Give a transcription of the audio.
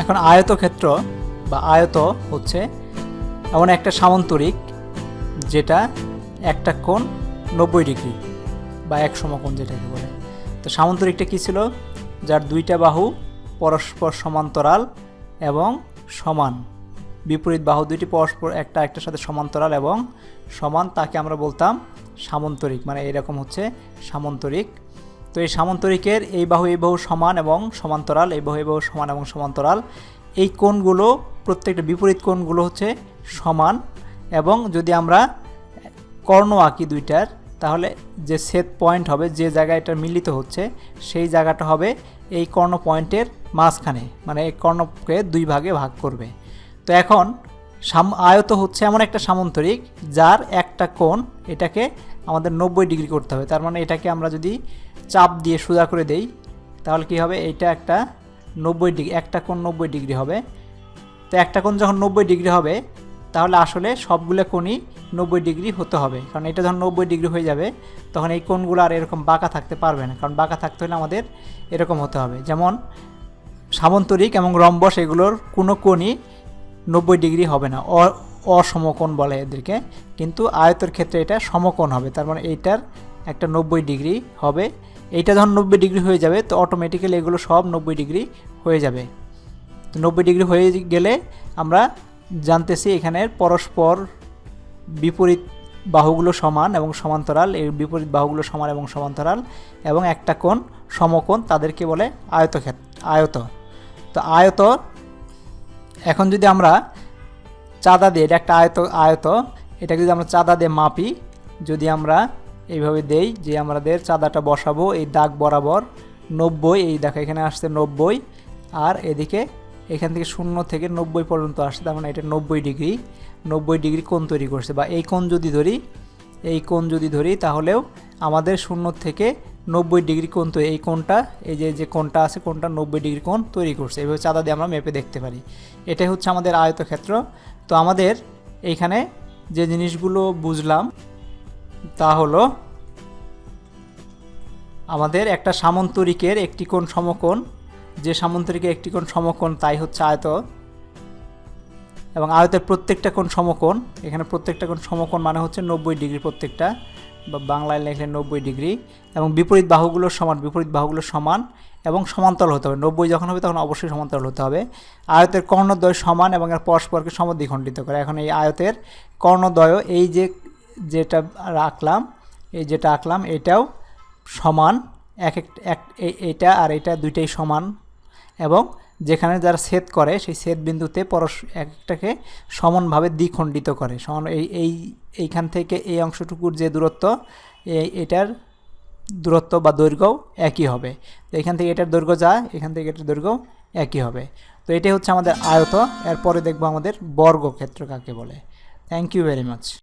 এখন আয়তক্ষেত্র বা আয়ত হচ্ছে এমন একটা সামান্তরিক যেটা একটা কোণ 90 ডিগ্রি বা এক সমকোণ যেটাকে বলে। তো সামান্তরিকটা কী ছিল? যার দুইটা বাহু পরস্পর সমান্তরাল এবং সমান, বিপরীত বাহু দুইটি পরস্পর একটা একটার সাথে সমান্তরাল এবং সমান, তাকে আমরা বলতাম সামান্তরিক। মানে এরকম হচ্ছে সামান্তরিক। তো এই সামান্তরিকের এই বাহু সমান এবং সমান্তরাল, এই বাহু সমান এবং সমান্তরাল। এই কোণগুলো প্রত্যেকটা বিপরীত কোণগুলো হচ্ছে সমান, এবং যদি আমরা কর্ণ আঁকি দুইটার, তাহলে যে সেট পয়েন্ট হবে, যে জায়গায় এটা মিলিত হচ্ছে, সেই জায়গাটা হবে এই কর্ণ পয়েন্টের মাঝখানে, মানে এই কর্ণকে দুই ভাগে ভাগ করবে। তো এখন আয়ত হচ্ছে এমন একটা সামান্তরিক যার একটা কোণ, এটাকে আমাদের 90 ডিগ্রি করতে হবে। তার মানে এটাকে আমরা যদি চাপ দিয়ে সোজা করে দেই, তাহলে কি হবে? এইটা একটা 90 ডিগ্রি, একটা কোণ 90 ডিগ্রি হবে। তো একটা কোণ যখন 90 ডিগ্রি হবে, তাহলে আসলে সবগুলো কোণই 90 ডিগ্রি হতে হবে, কারণ এটা যখন 90 ডিগ্রি হয়ে যাবে, তখন এই কোণগুলো আর এরকম বাঁকা থাকতে পারবে না। কারণ বাঁকা থাকতে হলে আমাদের এরকম হতে হবে। যেমন সামান্তরিক এবং রম্বস, এগুলোর কোনো কোণই 90 ডিগ্রি হবে না, অসমকোণ বলে এদেরকে। কিন্তু আয়তের ক্ষেত্রে এটা সমকোণ হবে। তার মানে এইটার একটা 90 ডিগ্রি হবে। এইটা যখন 90 ডিগ্রি হয়ে যাবে, তো অটোমেটিক্যালি এগুলো সব 90 ডিগ্রি হয়ে যাবে। তো 90 ডিগ্রি হয়ে গেলে আমরা জানতেছি এখানের পরস্পর বিপরীত বাহুগুলো সমান এবং সমান্তরাল, এই বিপরীত বাহুগুলো সমান এবং সমান্তরাল, এবং একটা কোণ সমকোণ, তাদেরকে বলে আয়ত। তো আয়ত, এখন যদি আমরা চাঁদা দিয়ে, এটা একটা আয়ত, এটাকে যদি আমরা চাঁদা দিয়ে মাপি, যদি আমরা এইভাবে দেই যে আমাদের চাঁদাটা বসাবো এই দাগ বরাবর 90, এই দেখো এখানে আসছে 90, আর এদিকে এখান থেকে 0 থেকে 90 পর্যন্ত আসছে, তার মানে এটা 90 ডিগ্রি কোণ তৈরি করছে। বা এই কোণ যদি ধরি, তাহলেও আমাদের 0 থেকে 90 ডিগ্রি কোণ তৈরি, এই কোণটা, এই যে কোণটা আছে, কোণটা 90 ডিগ্রি কোণ তৈরি করছে। এইভাবে চাঁদা দিয়ে আমরা মেপে দেখতে পারি। এটাই হচ্ছে আমাদের আয়তক্ষেত্র। তো আমাদের এইখানে যে জিনিসগুলো বুঝলাম তা হলো, আমাদের একটা সামান্তরিকের একটি কোণ সমকোণ, যে সামান্তরিকের একটি কোণ সমকোণ তাই হচ্ছে আয়ত, এবং আয়তের প্রত্যেকটা কোণ সমকোণ। এখানে প্রত্যেকটা কোণ সমকোণ মানে হচ্ছে 90 ডিগ্রি প্রত্যেকটা, বা বাংলায় লেখলে 90 ডিগ্রি, এবং বিপরীত বাহুগুলোর সমান এবং সমান্তরাল হতে হবে। 90 যখন হবে তখন অবশ্যই সমান্তরাল হতে হবে। আয়তের কর্ণদ্বয় সমান এবং এর পরস্পরকে সমদ্বিখণ্ডিত করে। এখন এই আয়তের কর্ণদ্বয়, এই যেটা আঁকলাম, এটাও সমান, এইটা আর এইটা দুইটাই সমান, এবং যেখানে যারা ছেদ করে সেই ছেদ বিন্দুতে একটাকে সমানভাবে দ্বিখণ্ডিত করে। এইখান থেকে এই অংশটুকুর যে দূরত্ব, এটার দূরত্ব বা দৈর্ঘ্য একই হবে। তো এখান থেকে এটার দৈর্ঘ্য এখান থেকে এটার দৈর্ঘ্য একই হবে। তো এটাই হচ্ছে আমাদের আয়ত। এরপরে দেখবো আমাদের বর্গক্ষেত্র কাকে বলে। Thank you very much.